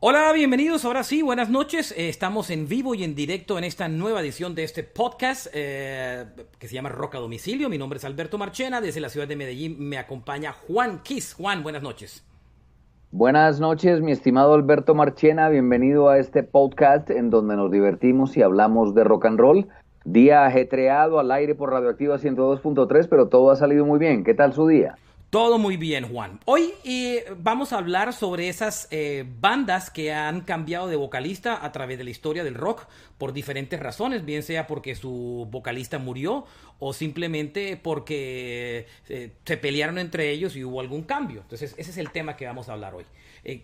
Hola, bienvenidos. Ahora sí, buenas noches. Estamos en vivo y en directo en esta nueva edición de este podcast que se llama Rock a Domicilio. Mi nombre es Alberto Marchena. Desde la ciudad de Medellín me acompaña Juan Kiss. Juan, buenas noches. Buenas noches, mi estimado Alberto Marchena. Bienvenido a este podcast en donde nos divertimos y hablamos de rock and roll. Día ajetreado al aire por Radioactiva 102.3, pero todo ha salido muy bien. ¿Qué tal su día? Todo muy bien, Juan. Hoy vamos a hablar sobre esas bandas que han cambiado de vocalista a través de la historia del rock por diferentes razones, bien sea porque su vocalista murió o simplemente porque se pelearon entre ellos y hubo algún cambio. Entonces, ese es el tema que vamos a hablar hoy.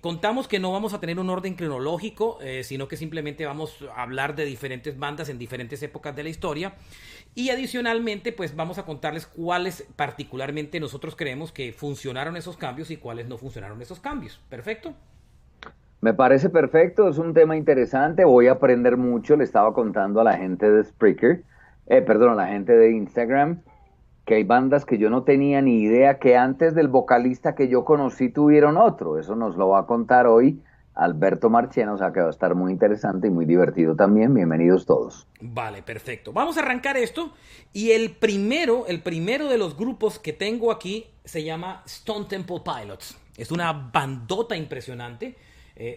Contamos que no vamos a tener un orden cronológico, sino que simplemente vamos a hablar de diferentes bandas en diferentes épocas de la historia. Y adicionalmente, pues vamos a contarles cuáles particularmente nosotros creemos que funcionaron esos cambios y cuáles no funcionaron esos cambios. ¿Perfecto? Me parece perfecto, es un tema interesante. Voy a aprender mucho. Le estaba contando a la gente de Spreaker, perdón, a la gente de Instagram, que hay bandas que yo no tenía ni idea que antes del vocalista que yo conocí tuvieron otro. Eso nos lo va a contar hoy Alberto Marchena, o sea que va a estar muy interesante y muy divertido también. Bienvenidos todos. Vale, perfecto. Vamos a arrancar esto. Y el primero de los grupos que tengo aquí se llama Stone Temple Pilots. Es una bandota impresionante.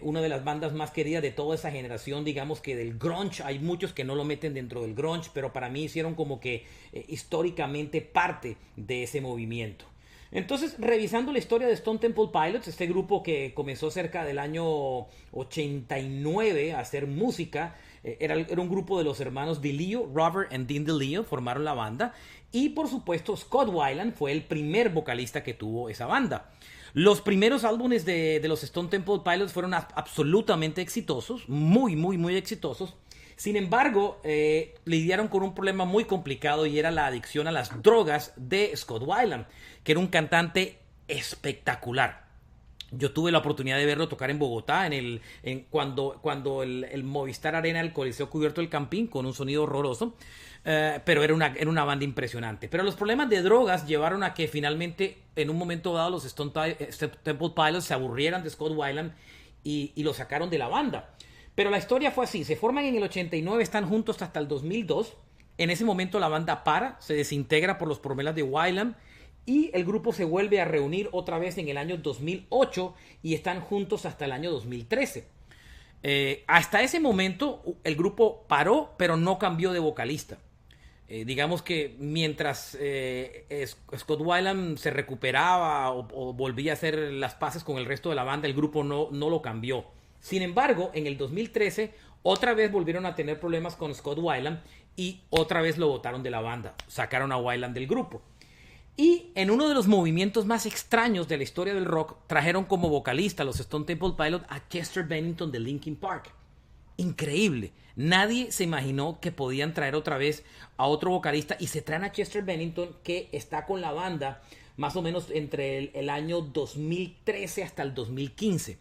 Una de las bandas más queridas de toda esa generación, digamos que del grunge. Hay muchos que no lo meten dentro del grunge, pero para mí hicieron como que históricamente parte de ese movimiento. Entonces, revisando la historia de Stone Temple Pilots, este grupo que comenzó cerca del año 89 a hacer música, era un grupo de los hermanos DeLeo, Robert and Dean DeLeo, formaron la banda. Y por supuesto, Scott Weiland fue el primer vocalista que tuvo esa banda. Los primeros álbumes de los Stone Temple Pilots fueron absolutamente exitosos, muy, muy, muy exitosos. Sin embargo, lidiaron con un problema muy complicado y era la adicción a las drogas de Scott Weiland, que era un cantante espectacular. Yo tuve la oportunidad de verlo tocar en Bogotá, cuando el Movistar Arena, el Coliseo Cubierto del Campín, con un sonido horroroso, pero era una banda impresionante. Pero los problemas de drogas llevaron a que finalmente, en un momento dado, los Temple Pilots se aburrieran de Scott Weiland y lo sacaron de la banda. Pero la historia fue así, se forman en el 89, están juntos hasta el 2002. En ese momento la banda se desintegra por los problemas de Weiland y el grupo se vuelve a reunir otra vez en el año 2008 y están juntos hasta el año 2013. Hasta ese momento el grupo paró, pero no cambió de vocalista. Digamos que mientras Scott Weiland se recuperaba o volvía a hacer las paces con el resto de la banda, el grupo no lo cambió. Sin embargo, en el 2013 otra vez volvieron a tener problemas con Scott Weiland y otra vez lo botaron de la banda. Sacaron a Weiland del grupo. Y en uno de los movimientos más extraños de la historia del rock, trajeron como vocalista a los Stone Temple Pilots a Chester Bennington de Linkin Park. Increíble. Nadie se imaginó que podían traer otra vez a otro vocalista y se traen a Chester Bennington, que está con la banda más o menos entre el año 2013 hasta el 2015.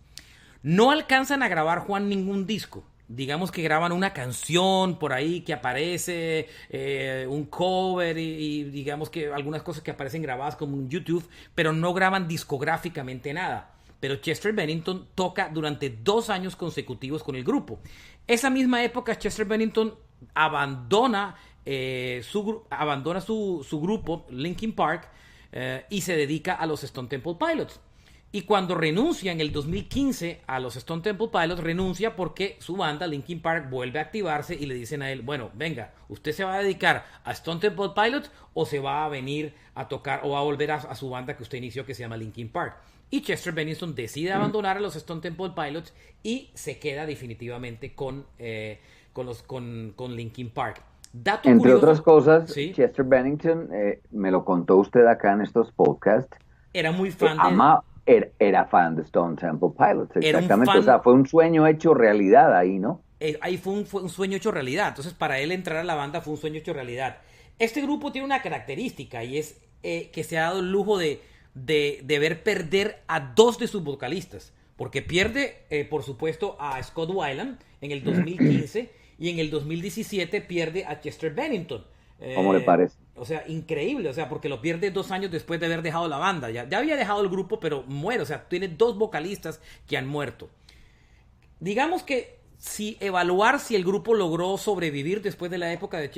No alcanzan a grabar, Juan, ningún disco. Digamos que graban una canción por ahí que aparece, un cover y digamos que algunas cosas que aparecen grabadas como en YouTube, pero no graban discográficamente nada. Pero Chester Bennington toca durante 2 años consecutivos con el grupo. Esa misma época Chester Bennington abandona su grupo, Linkin Park, y se dedica a los Stone Temple Pilots. Y cuando renuncia en el 2015 a los Stone Temple Pilots, renuncia porque su banda, Linkin Park, vuelve a activarse y le dicen a él, bueno, venga, ¿usted se va a dedicar a Stone Temple Pilots o se va a venir a tocar o va a volver a su banda que usted inició, que se llama Linkin Park? Y Chester Bennington decide abandonar a los Stone Temple Pilots y se queda definitivamente con Linkin Park. Dato Entre otras curioso, cosas, ¿sí? Chester Bennington, me lo contó usted acá en estos podcasts, Era muy fan era fan de Stone Temple Pilots, era un exactamente. O fan. sea, fue un sueño hecho realidad ahí, ¿no? Ahí fue un sueño hecho realidad. Entonces, para él entrar a la banda fue un sueño hecho realidad. Este grupo tiene una característica y es que se ha dado el lujo de ver perder a 2 de sus vocalistas. Porque pierde, por supuesto, a Scott Weiland en el 2015 y en el 2017 pierde a Chester Bennington. ¿Cómo le parece? O sea, increíble, o sea, porque lo pierde 2 años después de haber dejado la banda. Ya había dejado el grupo, pero muere. O sea, tiene 2 vocalistas que han muerto. digamos que si evaluar si el grupo logró sobrevivir después de la época de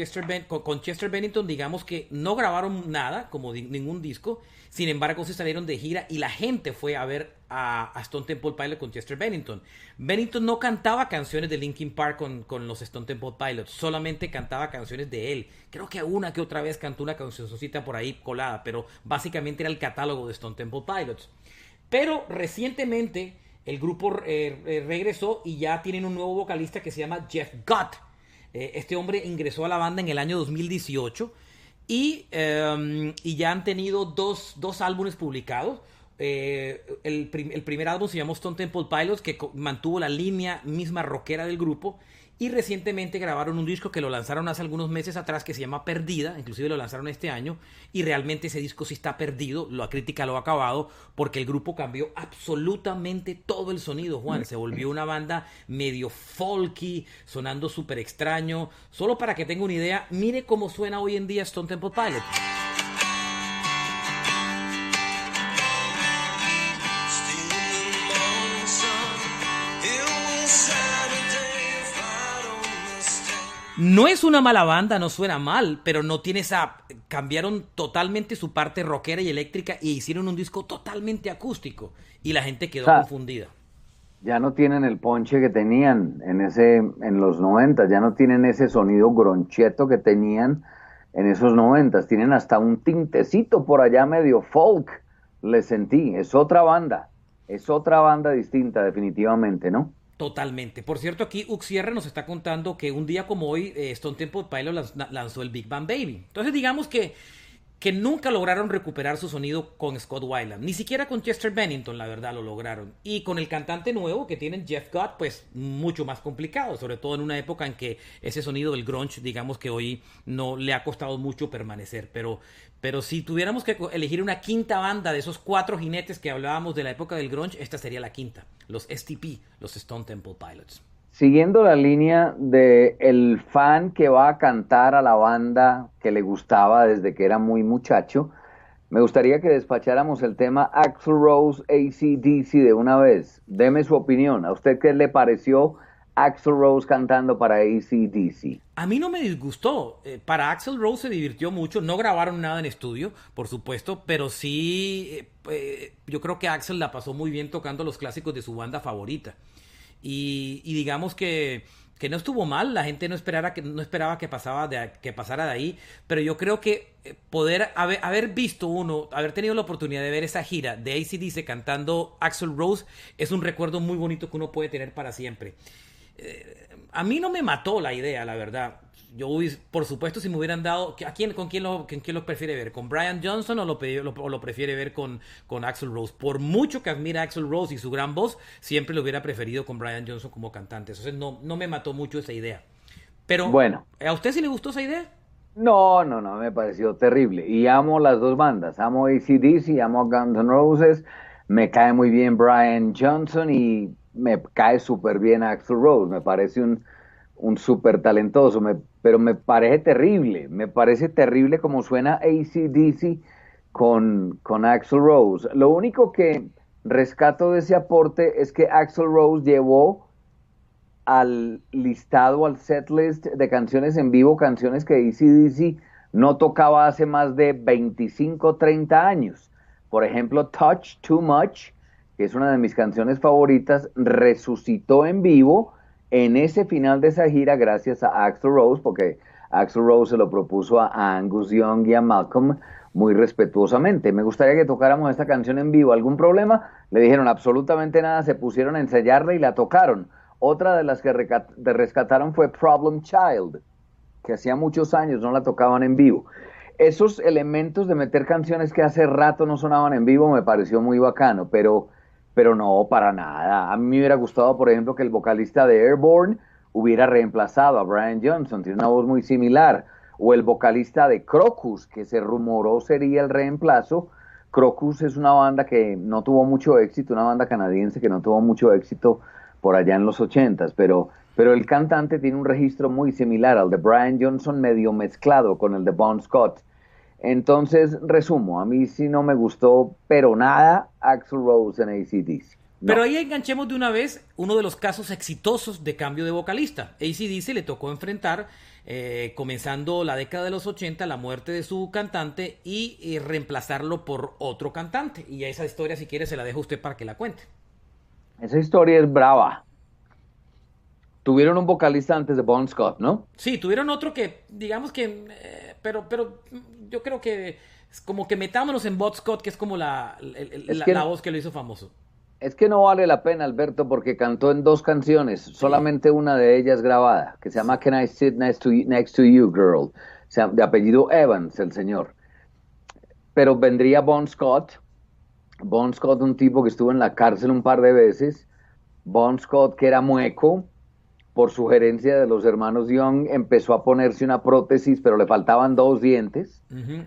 con Chester Bennington, digamos que no grabaron nada, como ningún disco. Sin embargo, se salieron de gira y la gente fue a ver a Stone Temple Pilots con Chester Bennington. Bennington no cantaba canciones de Linkin Park con los Stone Temple Pilots, solamente cantaba canciones de él. Creo que una que otra vez cantó una cancioncita por ahí colada, pero básicamente era el catálogo de Stone Temple Pilots. Pero recientemente el grupo regresó y ya tienen un nuevo vocalista que se llama Jeff Gott. Este hombre ingresó a la banda en el año 2018 y ya han tenido dos álbumes publicados. El primer álbum se llamó Stone Temple Pilots, que mantuvo la línea misma rockera del grupo. Y recientemente grabaron un disco que lo lanzaron hace algunos meses atrás que se llama Perdida, inclusive lo lanzaron este año, y realmente ese disco sí está perdido, la crítica lo ha acabado, porque el grupo cambió absolutamente todo el sonido, Juan, se volvió una banda medio folky, sonando súper extraño. Solo para que tenga una idea, mire cómo suena hoy en día Stone Temple Pilots. No es una mala banda, no suena mal, pero no tiene esa... Cambiaron totalmente su parte rockera y eléctrica y hicieron un disco totalmente acústico y la gente quedó confundida. Ya no tienen el ponche que tenían en los 90, ya no tienen ese sonido groncheto que tenían en esos 90, tienen hasta un tintecito por allá medio folk, le sentí, es otra banda distinta definitivamente, ¿no? Totalmente. Por cierto, aquí Ux Sierra nos está contando que un día como hoy Stone Temple Pilots lanzó el Big Bang Baby. Entonces digamos que nunca lograron recuperar su sonido con Scott Weiland. Ni siquiera con Chester Bennington, la verdad, lo lograron. Y con el cantante nuevo que tienen, Jeff Gott, pues mucho más complicado. Sobre todo en una época en que ese sonido del grunge, digamos que hoy no le ha costado mucho permanecer. Pero si tuviéramos que elegir una quinta banda de esos 4 jinetes que hablábamos de la época del grunge, esta sería la quinta. Los STP, los Stone Temple Pilots. Siguiendo la línea de el fan que va a cantar a la banda que le gustaba desde que era muy muchacho, me gustaría que despacháramos el tema Axl Rose AC/DC de una vez. Deme su opinión. ¿A usted qué le pareció Axl Rose cantando para AC/DC? A mí no me disgustó. Para Axl Rose se divirtió mucho. No grabaron nada en estudio, por supuesto, pero sí, yo creo que Axl la pasó muy bien tocando los clásicos de su banda favorita. Y digamos que no estuvo mal, la gente no esperaba que pasara de ahí, pero yo creo que poder haber visto haber tenido la oportunidad de ver esa gira de AC/DC cantando Axl Rose es un recuerdo muy bonito que uno puede tener para siempre. A mí no me mató la idea, la verdad. Yo, por supuesto, si me hubieran dado... ¿Con quién lo prefiere ver? ¿Con Brian Johnson o lo prefiere ver con Axl Rose? Por mucho que admira a Axl Rose y su gran voz, siempre lo hubiera preferido con Brian Johnson como cantante. Entonces no me mató mucho esa idea. Pero, bueno, ¿a usted sí le gustó esa idea? No, me pareció terrible. Y amo las dos bandas. Amo AC/DC, amo Guns N' Roses. Me cae muy bien Brian Johnson y me cae súper bien Axl Rose. Me parece un súper talentoso, pero me parece terrible. Me parece terrible como suena AC/DC con Axl Rose. Lo único que rescato de ese aporte es que Axl Rose llevó al listado, al setlist de canciones en vivo, canciones que AC/DC no tocaba hace más de 25, 30 años. Por ejemplo, Touch Too Much, que es una de mis canciones favoritas, resucitó en vivo en ese final de esa gira gracias a Axl Rose, porque Axl Rose se lo propuso a Angus Young y a Malcolm muy respetuosamente. Me gustaría que tocáramos esta canción en vivo. ¿Algún problema? Le dijeron absolutamente nada, se pusieron a ensayarla y la tocaron. Otra de las que rescataron fue Problem Child, que hacía muchos años no la tocaban en vivo. Esos elementos de meter canciones que hace rato no sonaban en vivo me pareció muy bacano, pero no, para nada. A mí me hubiera gustado, por ejemplo, que el vocalista de Airborne hubiera reemplazado a Brian Johnson, tiene una voz muy similar, o el vocalista de Crocus, que se rumoró sería el reemplazo. Crocus es una banda que no tuvo mucho éxito, una banda canadiense que no tuvo mucho éxito por allá en los 80s, pero el cantante tiene un registro muy similar al de Brian Johnson, medio mezclado con el de Bon Scott. Entonces, resumo, a mí sí no me gustó, pero nada, Axl Rose en AC/DC. Pero No. ahí enganchemos de una vez uno de los casos exitosos de cambio de vocalista. AC/DC le tocó enfrentar, comenzando la década de los 80, la muerte de su cantante y reemplazarlo por otro cantante. Y a esa historia, si quiere, se la dejo a usted para que la cuente. Esa historia es brava. Tuvieron un vocalista antes de Bon Scott, ¿no? Sí, tuvieron otro que, digamos que, pero yo creo que es como que metámonos en Bon Scott, que es como Es que la voz que lo hizo famoso. Es que no vale la pena, Alberto, porque cantó en dos canciones, Sí, solamente una de ellas grabada, que se llama sí. Can I Sit Next to You, Girl? O sea, de apellido Evans, el señor. Pero vendría Bon Scott. Bon Scott, un tipo que estuvo en la cárcel un par de veces. Bon Scott, que era mueco, por sugerencia de los hermanos Young, empezó a ponerse una prótesis, pero le faltaban dos dientes. Ujú.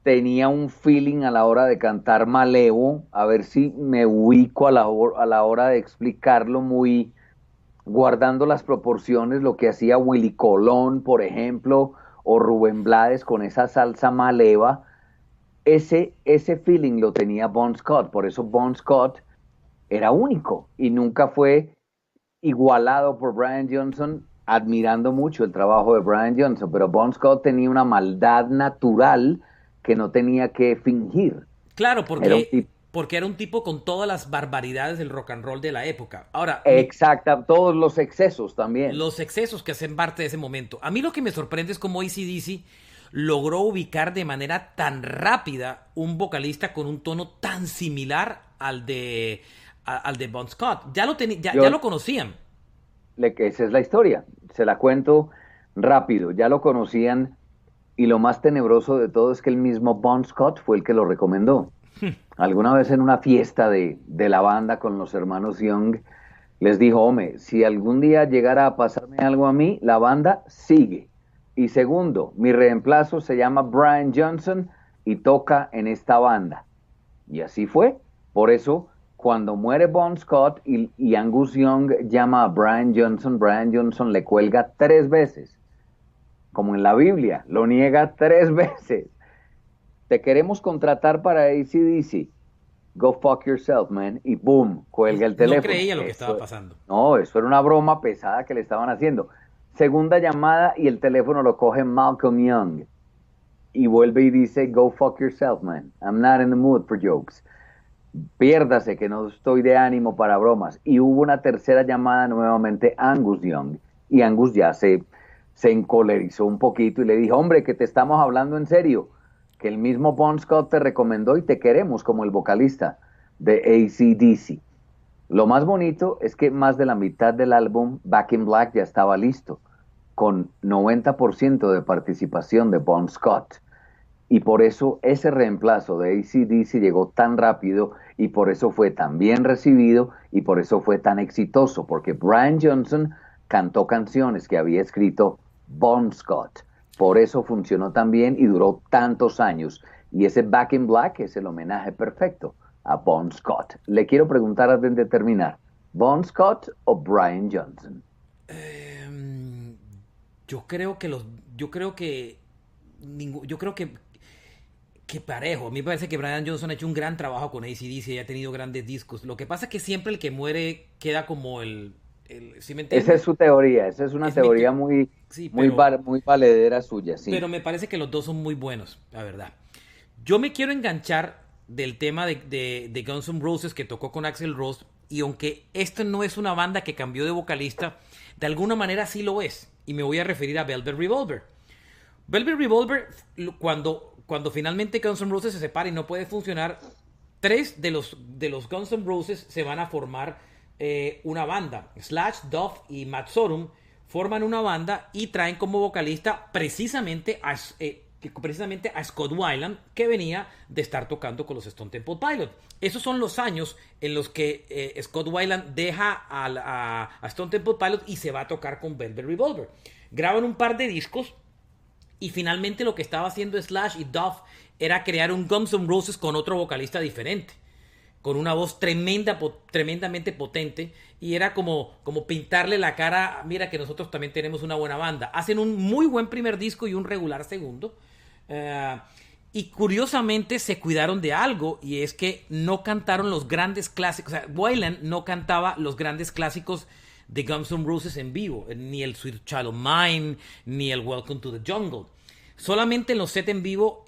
Tenía un feeling a la hora de cantar malevo, a ver si me ubico a la hora de explicarlo muy guardando las proporciones, lo que hacía Willy Colón, por ejemplo, o Rubén Blades con esa salsa maleva. Ese feeling lo tenía Bon Scott, por eso Bon Scott era único y nunca fue igualado por Brian Johnson, admirando mucho el trabajo de Brian Johnson, pero Bon Scott tenía una maldad natural que no tenía que fingir. Claro, Era un tipo porque era un tipo con todas las barbaridades del rock and roll de la época. Ahora, exacta, todos los excesos también. los excesos que hacen parte de ese momento. A mí lo que me sorprende es cómo AC/DC logró ubicar de manera tan rápida un vocalista con un tono tan similar al de Bon Scott. Ya Yo lo conocían. esa es la historia, se la cuento rápido, ya lo conocían y lo más tenebroso de todo es que el mismo Bon Scott fue el que lo recomendó. Alguna vez en una fiesta de la banda con los hermanos Young, les dijo, hombre, si algún día llegara a pasarme algo a mí, la banda sigue. Y segundo, mi reemplazo se llama Brian Johnson y toca en esta banda. Y así fue. Por eso, cuando muere Bon Scott y Angus Young llama a Brian Johnson le cuelga tres veces, como en la Biblia, lo niega tres veces. Te queremos contratar para AC/DC. Go fuck yourself, man. Y boom, cuelga el No teléfono. creía lo que estaba Eso, pasando. no, eso era una broma pesada que le estaban haciendo. Segunda llamada y el teléfono lo coge Malcolm Young. Y vuelve y dice, go fuck yourself, man. I'm not in the mood for jokes. Piérdase que no estoy de ánimo para bromas. Y hubo una tercera llamada nuevamente Angus Young. Y Angus ya se encolerizó un poquito y le dijo, hombre, que te estamos hablando en serio. Que el mismo Bon Scott te recomendó y te queremos como el vocalista de AC/DC. Lo más bonito es que más de la mitad del álbum Back in Black ya estaba listo, con 90% de participación de Bon Scott. Y por eso ese reemplazo de AC/DC llegó tan rápido y por eso fue tan bien recibido y por eso fue tan exitoso, porque Brian Johnson cantó canciones que había escrito Bon Scott. Por eso funcionó tan bien y duró tantos años. Y ese Back in Black es el homenaje perfecto a Bon Scott. Le quiero preguntar antes de terminar, ¿Bon Scott o Brian Johnson? Em, yo creo que yo creo que yo creo que parejo. A mí me parece que Brian Johnson ha hecho un gran trabajo con AC/DC y ha tenido grandes discos. Lo que pasa es que siempre el que muere queda como ¿sí me Esa es entiende? su teoría, esa es una Es mi teoría muy, sí, muy, muy valedera suya, sí. pero me parece que los dos son muy buenos, la verdad. Yo me quiero enganchar del tema de Guns N' Roses que tocó con Axl Rose. Y aunque esto no es una banda que cambió de vocalista, de alguna manera sí lo es. Y me voy a referir a Velvet Revolver. Velvet Revolver, cuando finalmente Guns N' Roses se separa y no puede funcionar, tres de los Guns N' Roses se van a formar una banda. Slash, Duff y Matt Sorum forman una banda y traen como vocalista precisamente a Scott Weiland, que venía de estar tocando con los Stone Temple Pilots. Esos son los años en los que Scott Weiland deja a Stone Temple Pilots y se va a tocar con Velvet Revolver. Graban un par de discos y finalmente lo que estaba haciendo Slash y Duff era crear un Guns N' Roses con otro vocalista diferente, con una voz tremendamente potente, y era como pintarle la cara, mira que nosotros también tenemos una buena banda. Hacen un muy buen primer disco y un regular segundo. Uh, Y curiosamente se cuidaron de algo, y es que no cantaron los grandes clásicos. O sea, Weiland no cantaba los grandes clásicos de Guns N' Roses en vivo, ni el Sweet Child of Mine, ni el Welcome to the Jungle. Solamente en los sets en vivo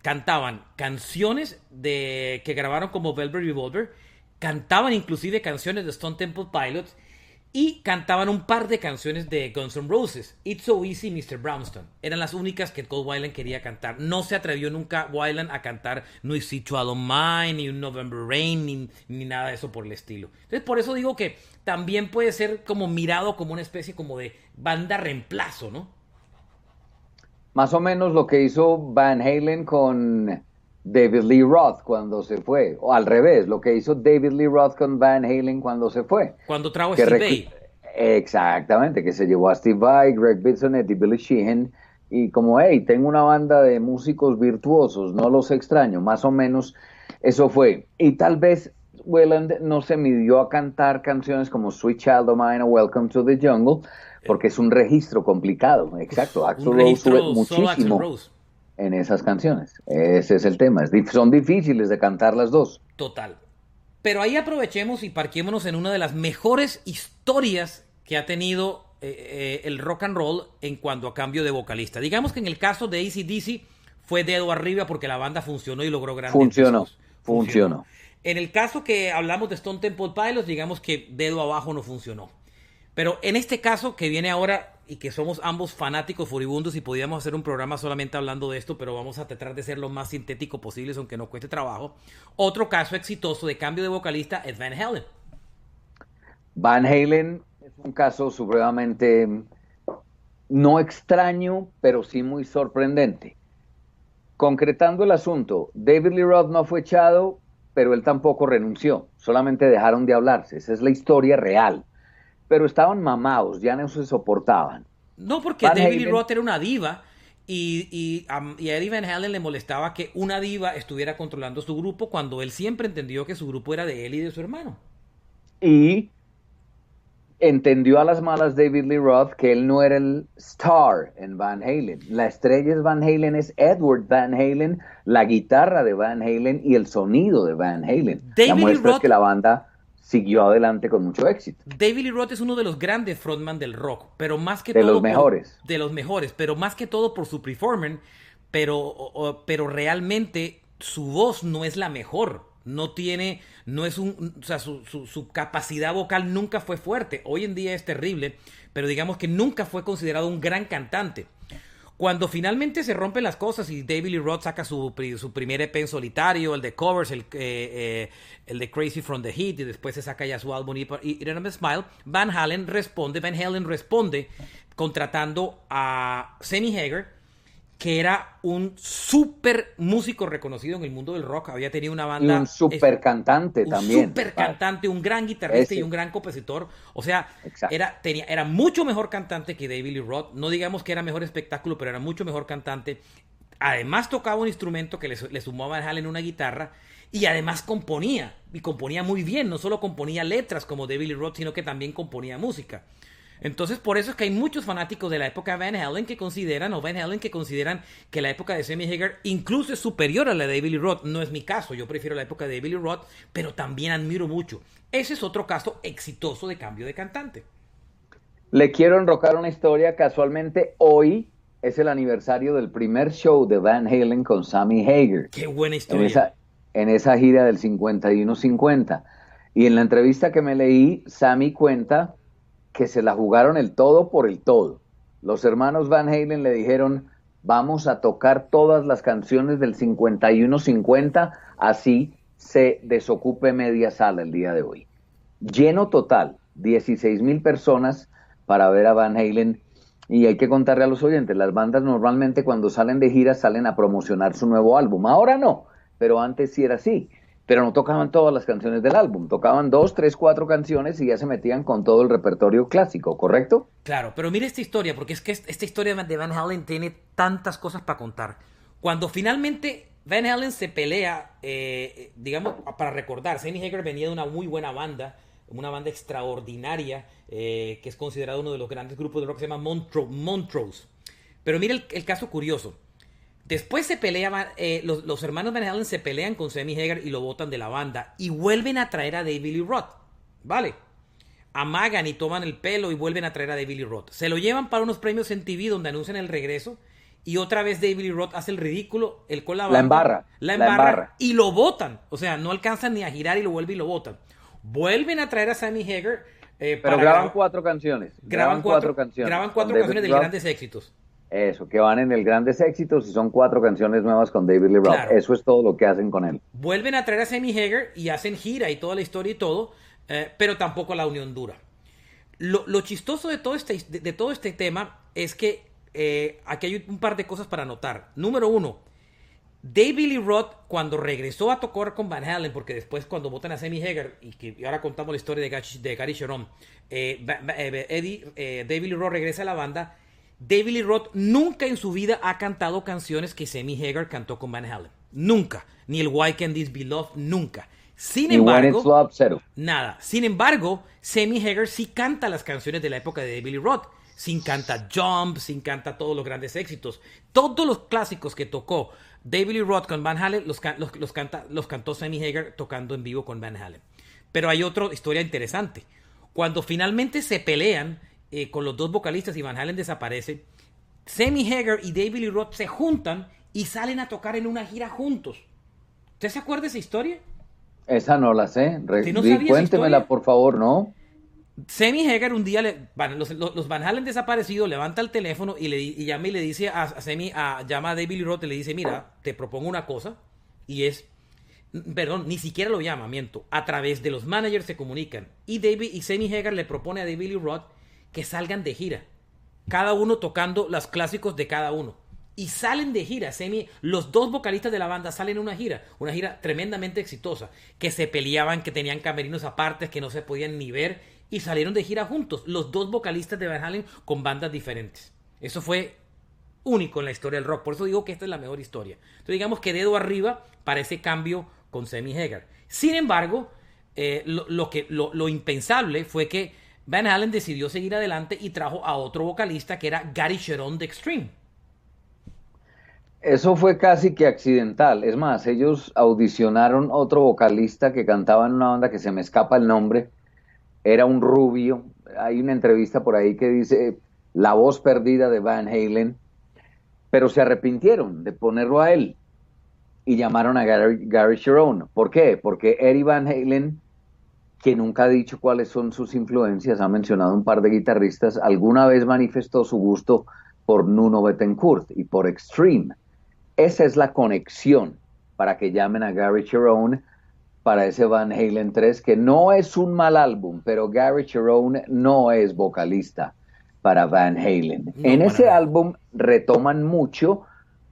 cantaban canciones que grabaron como Velvet Revolver, cantaban inclusive canciones de Stone Temple Pilots, y cantaban un par de canciones de Guns N' Roses. It's So Easy, Mr. Brownstone. Eran las únicas que Cole Weiland quería cantar. No se atrevió nunca Weiland a cantar No Easy to All Mine, ni un November Rain, ni nada de eso por el estilo. Entonces, por eso digo que también puede ser como mirado como una especie como de banda reemplazo, ¿no? Más o menos lo que hizo Van Halen con David Lee Roth cuando se fue, o al revés, lo que hizo David Lee Roth con Van Halen cuando se fue. Cuando trajo a Steve Vai. Exactamente, que se llevó a Steve Vai, Greg Bitsonet y Billy Sheehan, y como, hey, tengo una banda de músicos virtuosos, no los extraño, más o menos eso fue. Y tal vez Weiland no se midió a cantar canciones como Sweet Child of Mine o Welcome to the Jungle, porque es un registro complicado, exacto. Axl Rose sube muchísimo en esas canciones. Ese es el tema. Son difíciles de cantar las dos. Total. Pero ahí aprovechemos y parquémonos en una de las mejores historias que ha tenido el rock and roll en cuanto a cambio de vocalista. Digamos que en el caso de AC/DC fue dedo arriba porque la banda funcionó y logró grandes Funcionó. En el caso que hablamos de Stone Temple Pilots, digamos que dedo abajo no funcionó. Pero en este caso que viene ahora, y que somos ambos fanáticos furibundos y podíamos hacer un programa solamente hablando de esto, pero vamos a tratar de ser lo más sintético posible, aunque nos cueste trabajo. Otro caso exitoso de cambio de vocalista es Van Halen. Van Halen es un caso supremamente no extraño, pero sí muy sorprendente. Concretando el asunto, David Lee Roth no fue echado, pero él tampoco renunció. Solamente dejaron de hablarse. Esa es la historia real. Pero estaban mamados, ya no se soportaban. No, porque David Lee Roth era una diva y a Eddie Van Halen le molestaba que una diva estuviera controlando su grupo cuando él siempre entendió que su grupo era de él y de su hermano. Y entendió a las malas David Lee Roth que él no era el star en Van Halen. La estrella es Van Halen, es Edward Van Halen, la guitarra de Van Halen y el sonido de Van Halen. La muestra es que la banda siguió adelante con mucho éxito. David Lee Roth es uno de los grandes frontman del rock, pero más que de todo los mejores. De los mejores, pero más que todo por su performance, pero realmente su voz no es la mejor. Su capacidad vocal nunca fue fuerte. Hoy en día es terrible, pero digamos que nunca fue considerado un gran cantante. Cuando finalmente se rompen las cosas y David Lee Roth saca su primer EP en solitario, el de covers, el de Crazy from the Heat, y después se saca ya su álbum Eternal Smile, Van Halen responde contratando a Sammy Hagar, que era un súper músico reconocido en el mundo del rock. Había tenido una banda... Y un súper cantante también. Un súper cantante, un gran guitarrista y un gran compositor. O sea, era mucho mejor cantante que David Lee Roth. No digamos que era mejor espectáculo, pero era mucho mejor cantante. Además tocaba un instrumento que le sumó a Van Halen una guitarra. Y además componía. Y componía muy bien. No solo componía letras como David Lee Roth, sino que también componía música. Entonces, por eso es que hay muchos fanáticos de la época de Van Halen que consideran que la época de Sammy Hagar incluso es superior a la de David Lee Roth. No es mi caso, yo prefiero la época de David Lee Roth, pero también admiro mucho. Ese es otro caso exitoso de cambio de cantante. Le quiero enrocar una historia. Casualmente, hoy es el aniversario del primer show de Van Halen con Sammy Hagar. ¡Qué buena historia! En esa gira del 51-50. Y en la entrevista que me leí, Sammy cuenta que se la jugaron el todo por el todo. Los hermanos Van Halen le dijeron, vamos a tocar todas las canciones del 51-50, así se desocupe media sala el día de hoy. Lleno total, 16,000 personas para ver a Van Halen. Y hay que contarle a los oyentes, las bandas normalmente cuando salen de gira salen a promocionar su nuevo álbum. Ahora no, pero antes sí era así. Pero no tocaban todas las canciones del álbum, tocaban 2, 3, 4 canciones y ya se metían con todo el repertorio clásico, ¿correcto? Claro, pero mire esta historia, porque es que esta historia de Van Halen tiene tantas cosas para contar. Cuando finalmente Van Halen se pelea, digamos, para recordar, Sammy Hagar venía de una muy buena banda, una banda extraordinaria, que es considerado uno de los grandes grupos de rock que se llama Montrose. Pero mire el caso curioso. Después se peleaban, los hermanos Van Halen se pelean con Sammy Hagar y lo botan de la banda. Y vuelven a traer a David Lee Roth. ¿Vale? Amagan y toman el pelo y vuelven a traer a David Lee Roth. Se lo llevan para unos premios en TV donde anuncian el regreso. Y otra vez David Lee Roth hace el ridículo, él con la banda. La embarra. Y lo botan. O sea, no alcanzan ni a girar y lo vuelven y lo botan. Vuelven a traer a Sammy Hagar. Pero graban 4 canciones. Graban 4 canciones. Graban 4 canciones de grandes éxitos. Eso, que van en el Grandes Éxitos y son 4 canciones nuevas con David Lee Roth. Claro. Eso es todo lo que hacen con él. Vuelven a traer a Sammy Hagar y hacen gira y toda la historia y todo, pero tampoco la unión dura. Lo chistoso de todo este tema es que aquí hay un par de cosas para notar. Número 1, David Lee Roth, cuando regresó a tocar con Van Halen, porque después cuando votan a Sammy Hagar, y ahora contamos la historia de Gary Cherone, David Lee Roth regresa a la banda. David Lee Roth nunca en su vida ha cantado canciones que Sammy Hagar cantó con Van Halen. Nunca. Ni el Why Can't This Be Love, nunca. Sin embargo, Love, cero. Nada. Sin embargo, Sammy Hagar sí canta las canciones de la época de David Lee Roth. Sí canta Jump, sí canta todos los grandes éxitos. Todos los clásicos que tocó David Lee Roth con Van Halen los cantó Sammy Hagar tocando en vivo con Van Halen. Pero hay otra historia interesante. Cuando finalmente se pelean con los dos vocalistas y Van Halen desaparece, Sammy Hagar y David Lee Roth se juntan y salen a tocar en una gira juntos. ¿Usted se acuerda de esa historia? Esa no la sé. ¿No Cuéntemela, por favor, ¿no? Sammy Hagar un día, los Van Halen desaparecidos, levanta el teléfono y llama y le dice a Sammy, llama a David Lee Roth y le dice, mira, te propongo una cosa, y es, perdón, ni siquiera lo llama, miento, a través de los managers se comunican, y Sammy Hagar le propone a David Lee Roth que salgan de gira, cada uno tocando los clásicos de cada uno. Y salen de gira, los dos vocalistas de la banda salen a una gira tremendamente exitosa, que se peleaban, que tenían camerinos apartes, que no se podían ni ver, y salieron de gira juntos, los dos vocalistas de Van Halen con bandas diferentes. Eso fue único en la historia del rock, por eso digo que esta es la mejor historia. Entonces digamos que dedo arriba para ese cambio con Sammy Hagar. Sin embargo, lo impensable fue que Van Halen decidió seguir adelante y trajo a otro vocalista que era Gary Cherone de Extreme. Eso fue casi que accidental. Es más, ellos audicionaron otro vocalista que cantaba en una banda que se me escapa el nombre. Era un rubio. Hay una entrevista por ahí que dice la voz perdida de Van Halen. Pero se arrepintieron de ponerlo a él y llamaron a Gary Cherone. ¿Por qué? Porque Eddie Van Halen, que nunca ha dicho cuáles son sus influencias, ha mencionado un par de guitarristas, alguna vez manifestó su gusto por Nuno Bettencourt y por Extreme. Esa es la conexión para que llamen a Gary Cherone para ese Van Halen 3, que no es un mal álbum, pero Gary Cherone no es vocalista para Van Halen. En ese álbum retoman mucho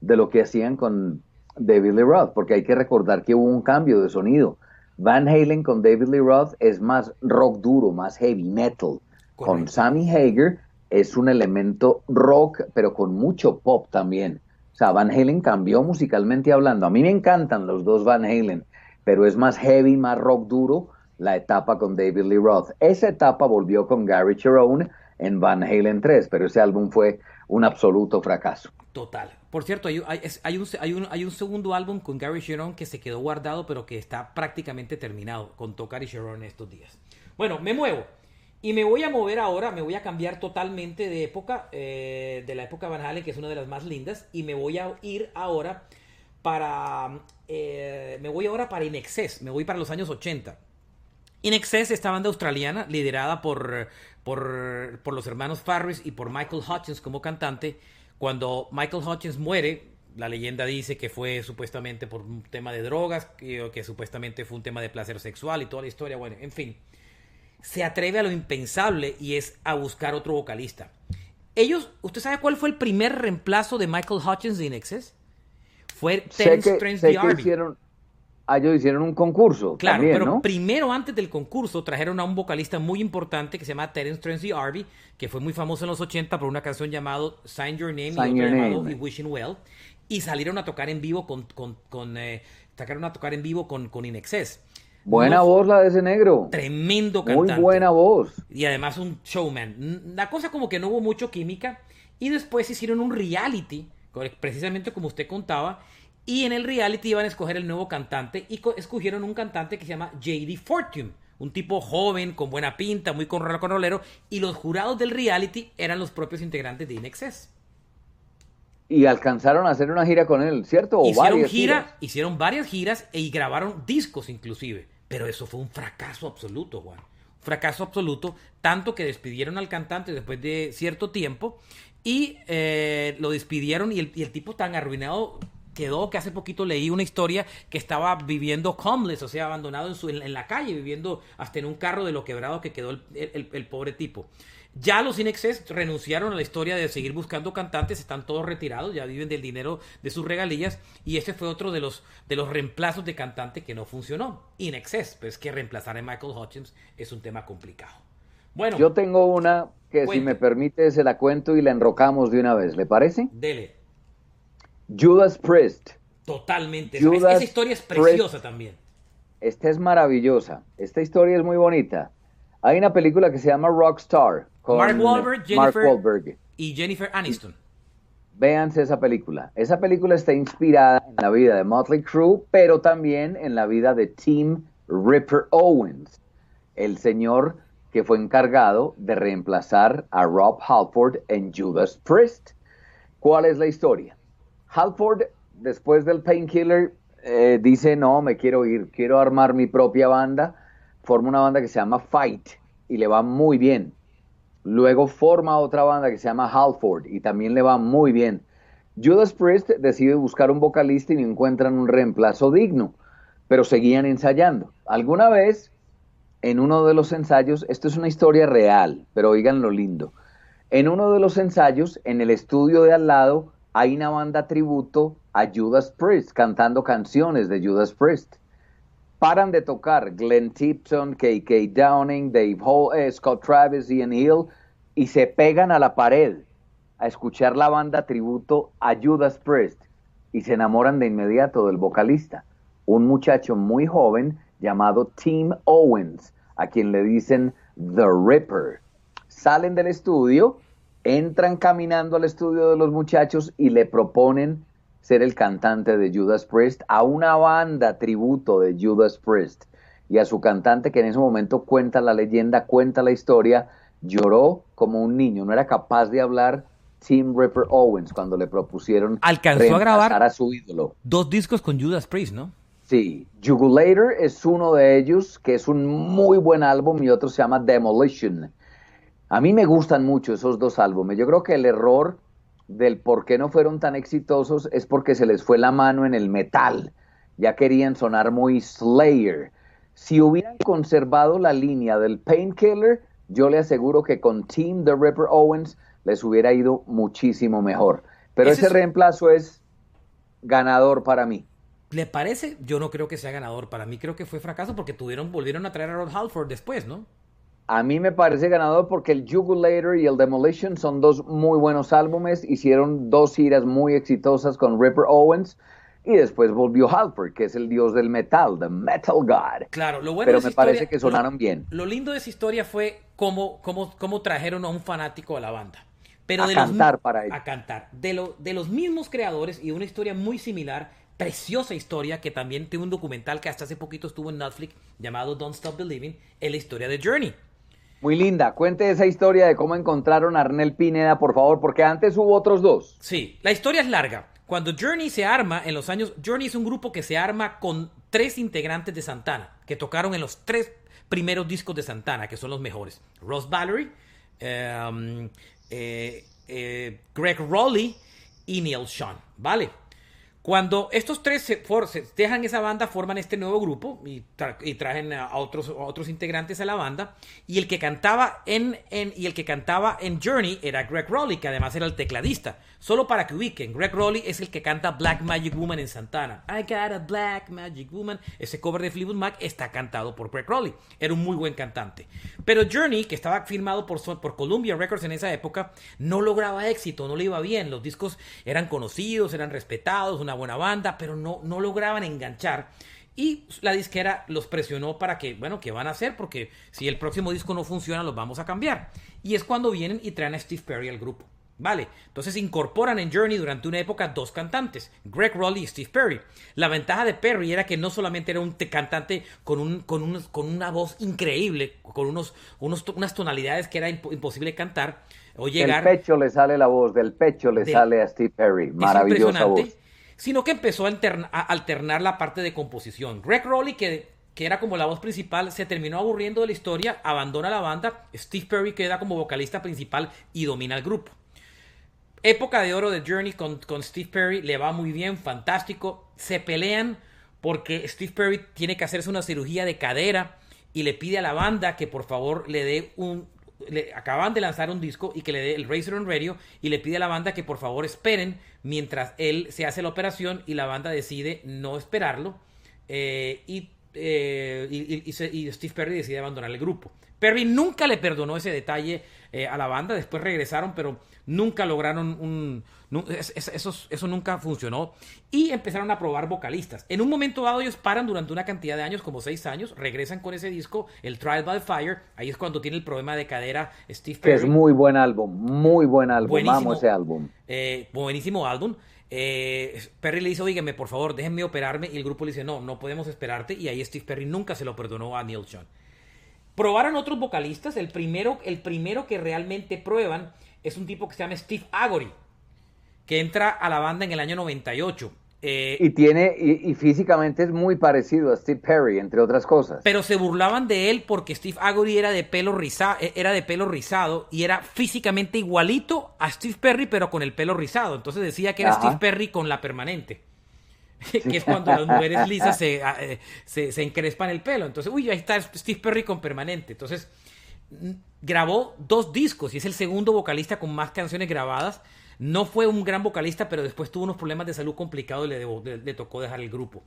de lo que hacían con David Lee Roth, porque hay que recordar que hubo un cambio de sonido. Van Halen con David Lee Roth es más rock duro, más heavy metal. Correcto. Con Sammy Hagar es un elemento rock, pero con mucho pop también. O sea, Van Halen cambió musicalmente hablando. A mí me encantan los dos Van Halen, pero es más heavy, más rock duro la etapa con David Lee Roth. Esa etapa volvió con Gary Cherone en Van Halen 3, pero ese álbum fue un absoluto fracaso. Total. Por cierto, hay un segundo álbum con Gary Cherone que se quedó guardado, pero que está prácticamente terminado, con Gary Cherone estos días. Bueno, me muevo. Y me voy a mover ahora, me voy a cambiar totalmente de época, de la época Van Halen, que es una de las más lindas, y me voy a ir ahora para In Excess, me voy para los años 80. In Excess, esta banda australiana, liderada por los hermanos Farris y por Michael Hutchence como cantante. Cuando Michael Hutchence muere, la leyenda dice que fue supuestamente por un tema de drogas, que supuestamente fue un tema de placer sexual y toda la historia, bueno, en fin. Se atreve a lo impensable y es a buscar otro vocalista. ¿Usted sabe cuál fue el primer reemplazo de Michael Hutchence de In Excess? Fue Terence Trent D'Arby. Ellos hicieron un concurso. Claro, también, pero ¿no? Primero, antes del concurso, trajeron a un vocalista muy importante que se llama Terence Trent D'Arby, que fue muy famoso en los 80 por una canción llamada Sign Your Name y otra llamada Wishing Well, y salieron a tocar en vivo con In Excess. Buena voz la de ese negro. Tremendo cantante. Muy buena voz. Y además un showman. La cosa como que no hubo mucho química. Y después hicieron un reality precisamente como usted contaba. Y en el reality iban a escoger el nuevo cantante y escogieron un cantante que se llama J.D. Fortune, un tipo joven, con buena pinta, muy conrolero, y los jurados del reality eran los propios integrantes de INXS. Y alcanzaron a hacer una gira con él, ¿cierto? O varias giras. Hicieron varias giras y grabaron discos inclusive, pero eso fue un fracaso absoluto, Juan. Un fracaso absoluto, tanto que despidieron al cantante después de cierto tiempo y lo despidieron y el tipo tan arruinado quedó que hace poquito leí una historia que estaba viviendo homeless, o sea, abandonado en la calle, viviendo hasta en un carro de lo quebrado que quedó el pobre tipo. Ya los INXS renunciaron a la historia de seguir buscando cantantes, están todos retirados, ya viven del dinero de sus regalías y ese fue otro de los reemplazos de cantante que no funcionó. INXS, pues que reemplazar a Michael Hutchence es un tema complicado. Bueno, yo tengo una que cuente. Si me permite se la cuento y la enrocamos de una vez, ¿le parece? Dele. Judas Priest. Totalmente. Esa historia es preciosa Priest. También. Esta es maravillosa. Esta historia es muy bonita. Hay una película que se llama Rockstar con Mark Wahlberg, Mark Wahlberg y Jennifer Aniston. Véanse esa película. Esa película está inspirada en la vida de Motley Crue, pero también en la vida de Tim Ripper Owens, el señor que fue encargado de reemplazar a Rob Halford en Judas Priest. ¿Cuál es la historia? Halford, después del Painkiller, dice, no, me quiero ir, quiero armar mi propia banda. Forma una banda que se llama Fight y le va muy bien. Luego forma otra banda que se llama Halford y también le va muy bien. Judas Priest decide buscar un vocalista y no encuentran un reemplazo digno, pero seguían ensayando. Alguna vez, en uno de los ensayos, esto es una historia real, pero oigan lo lindo. En uno de los ensayos, en el estudio de al lado, hay una banda tributo a Judas Priest, cantando canciones de Judas Priest. Paran de tocar Glenn Tipton, K.K. Downing, Dave Hall, Scott Travis, Ian Hill, y se pegan a la pared a escuchar la banda tributo a Judas Priest, y se enamoran de inmediato del vocalista, un muchacho muy joven llamado Tim Owens, a quien le dicen The Ripper. Salen del estudio, entran caminando al estudio de los muchachos y le proponen ser el cantante de Judas Priest a una banda tributo de Judas Priest. Y a su cantante, que en ese momento cuenta la leyenda, cuenta la historia, lloró como un niño, no era capaz de hablar. Tim Ripper Owens, cuando le propusieron alcanzó a grabar a su ídolo. 2 discos con Judas Priest, ¿no? Sí, Jugulator es uno de ellos, que es un muy buen álbum, y otro se llama Demolition. A mí me gustan mucho esos 2 álbumes. Yo creo que el error del por qué no fueron tan exitosos es porque se les fue la mano en el metal. Ya querían sonar muy Slayer. Si hubieran conservado la línea del Painkiller, yo le aseguro que con Tim The Ripper Owens les hubiera ido muchísimo mejor. Pero ese reemplazo es ganador para mí. ¿Le parece? Yo no creo que sea ganador. Para mí creo que fue fracaso porque volvieron a traer a Rod Halford después, ¿no? A mí me parece ganador porque el Jugulator y el Demolition son 2 muy buenos álbumes. Hicieron 2 giras muy exitosas con Ripper Owens. Y después volvió Halford, que es el dios del metal, the Metal God. Claro, lo bueno pero de esa me parece historia, que sonaron bien. Lo lindo de esa historia fue cómo trajeron a un fanático a la banda. Pero a cantar para ellos. A cantar. De los mismos creadores y una historia muy similar, preciosa historia, que también tiene un documental que hasta hace poquito estuvo en Netflix llamado Don't Stop Believing, es la historia de Journey. Muy linda. Cuente esa historia de cómo encontraron a Arnel Pineda, por favor, porque antes hubo otros 2. Sí, la historia es larga. Cuando Journey se arma en los años... Journey es un grupo que se arma con 3 integrantes de Santana, que tocaron en los 3 primeros discos de Santana, que son los mejores. Ross Valerie, Greg Rowley y Neil Sean, ¿vale? Cuando estos 3 se dejan esa banda, forman este nuevo grupo y traen a otros integrantes a la banda. Y el que cantaba en Journey era Greg Rowley, que además era el tecladista. Solo para que ubiquen, Greg Rowley es el que canta Black Magic Woman en Santana. I got a Black Magic Woman. Ese cover de Fleetwood Mac está cantado por Greg Rowley. Era un muy buen cantante. Pero Journey, que estaba firmado por Columbia Records en esa época, no lograba éxito, no le iba bien. Los discos eran conocidos, eran respetados, una buena banda, pero no lograban enganchar. Y la disquera los presionó para que, bueno, ¿qué van a hacer? Porque si el próximo disco no funciona, los vamos a cambiar. Y es cuando vienen y traen a Steve Perry al grupo. Vale, entonces incorporan en Journey durante una época dos cantantes, Greg Rowley y Steve Perry. La ventaja de Perry era que no solamente era un cantante con una voz increíble, con unas tonalidades que era imposible cantar o llegar. Del pecho le sale la voz, del pecho le sale a Steve Perry. Maravillosa voz. Sino que empezó a alternar la parte de composición. Greg Rowley, que era como la voz principal, se terminó aburriendo de la historia, abandona la banda. Steve Perry queda como vocalista principal y domina el grupo. Época de oro de Journey con Steve Perry, le va muy bien, fantástico. Se pelean porque Steve Perry tiene que hacerse una cirugía de cadera y le pide a la banda que por favor le dé acaban de lanzar un disco y que le dé el Razor on Radio, y le pide a la banda que por favor esperen mientras él se hace la operación, y la banda decide no esperarlo, y Steve Perry decide abandonar el grupo. Perry nunca le perdonó ese detalle a la banda. Después regresaron, pero nunca lograron eso nunca funcionó, y empezaron a probar vocalistas. En un momento dado ellos paran durante una cantidad de años, como 6 años, regresan con ese disco, el Trial by Fire. Ahí es cuando tiene el problema de cadera Steve Perry. Que es muy buen álbum, amo ese álbum. Buenísimo álbum. Perry le dice, oígame, por favor, déjenme operarme, y el grupo le dice, no podemos esperarte, y ahí Steve Perry nunca se lo perdonó a Neil Schon. Probaron otros vocalistas. El primero que realmente prueban es un tipo que se llama Steve Agory, que entra a la banda en el año 98. Y físicamente es muy parecido a Steve Perry, entre otras cosas. Pero se burlaban de él porque Steve Agory era de pelo rizado y era físicamente igualito a Steve Perry, pero con el pelo rizado. Entonces decía que era Steve Perry con la permanente. Que es cuando las mujeres lisas se encrespan el pelo. Entonces, ahí está Steve Perry con permanente. Entonces, grabó 2 discos y es el segundo vocalista con más canciones grabadas. No fue un gran vocalista, pero después tuvo unos problemas de salud complicados y le tocó dejar el grupo.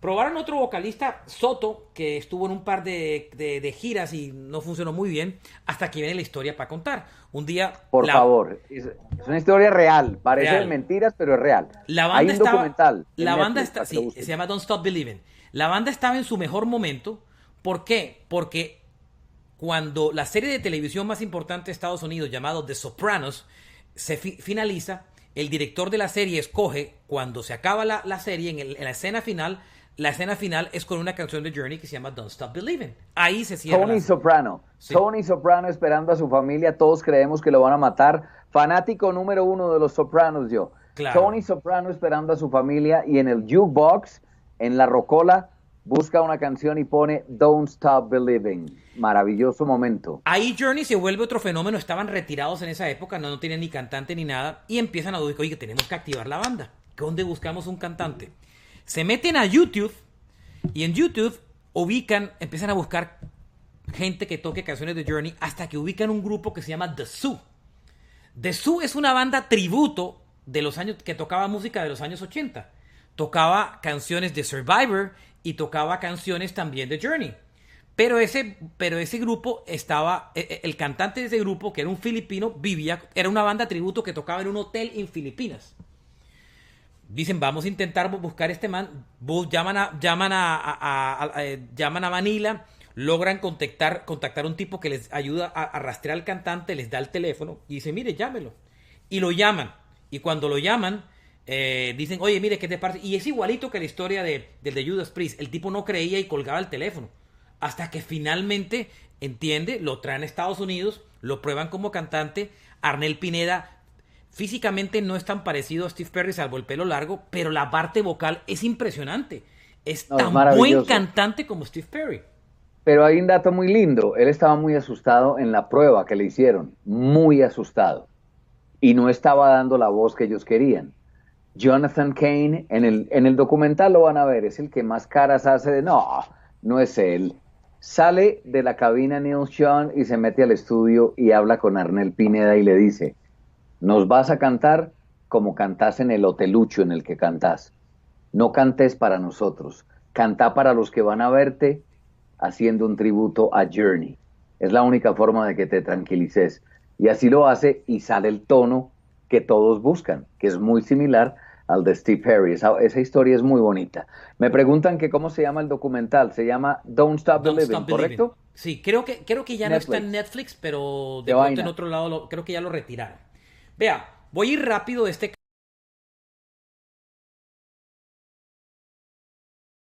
Probaron otro vocalista, Soto, que estuvo en un par de giras y no funcionó muy bien, hasta que viene la historia para contar. Un día... Por favor, es una historia real. Parece real. Mentiras, pero es real. La banda Hay un documental. La banda se llama Don't Stop Believing. La banda estaba en su mejor momento. ¿Por qué? Porque cuando la serie de televisión más importante de Estados Unidos, llamado The Sopranos, se finaliza, el director de la serie escoge, cuando se acaba la serie, en la escena final, la escena final es con una canción de Journey que se llama Don't Stop Believing. Ahí se cierra. Tony Soprano. Sí. Tony Soprano esperando a su familia. Todos creemos que lo van a matar. Fanático número 1 de los Sopranos yo. Claro. Tony Soprano esperando a su familia, y en el jukebox, en la rocola, busca una canción y pone Don't Stop Believing. Maravilloso momento. Ahí Journey se vuelve otro fenómeno. Estaban retirados en esa época, no tenían ni cantante ni nada, y empiezan a decir, oye, tenemos que activar la banda. ¿Dónde buscamos un cantante? Se meten a YouTube, y en YouTube empiezan a buscar gente que toque canciones de Journey, hasta que ubican un grupo que se llama The Zoo. The Zoo es una banda tributo de los años, que tocaba música de los años 80. Tocaba canciones de Survivor y tocaba canciones también de Journey. Pero ese grupo estaba, el cantante de ese grupo, que era un filipino, era una banda tributo que tocaba en un hotel en Filipinas. Dicen, vamos a intentar buscar este man. Llaman a Manila, logran contactar a un tipo que les ayuda a rastrear al cantante, les da el teléfono y dice, mire, llámelo. Y lo llaman. Y cuando lo llaman, dicen, oye, mire, ¿qué te parece? Y es igualito que la historia del de Judas Priest. El tipo no creía y colgaba el teléfono. Hasta que finalmente entiende, lo traen a Estados Unidos, lo prueban como cantante. Arnel Pineda físicamente no es tan parecido a Steve Perry, salvo el pelo largo, pero la parte vocal es impresionante. Es tan buen cantante como Steve Perry. Pero hay un dato muy lindo. Él estaba muy asustado en la prueba que le hicieron. Muy asustado. Y no estaba dando la voz que ellos querían. Jonathan Cain, en el documental lo van a ver, es el que más caras hace de no es él. Sale de la cabina Neil Schon y se mete al estudio y habla con Arnel Pineda y le dice, nos vas a cantar como cantás en el hotelucho en el que cantás. No cantes para nosotros, cantá para los que van a verte haciendo un tributo a Journey. Es la única forma de que te tranquilices. Y así lo hace y sale el tono que todos buscan, que es muy similar al de Steve Perry. Esa historia es muy bonita. Me preguntan que cómo se llama el documental. Se llama Don't Stop Believing, ¿correcto? Sí, creo que ya Netflix. No está en Netflix, pero de pronto en otro lado creo que ya lo retiraron. Vea, Voy a ir rápido de este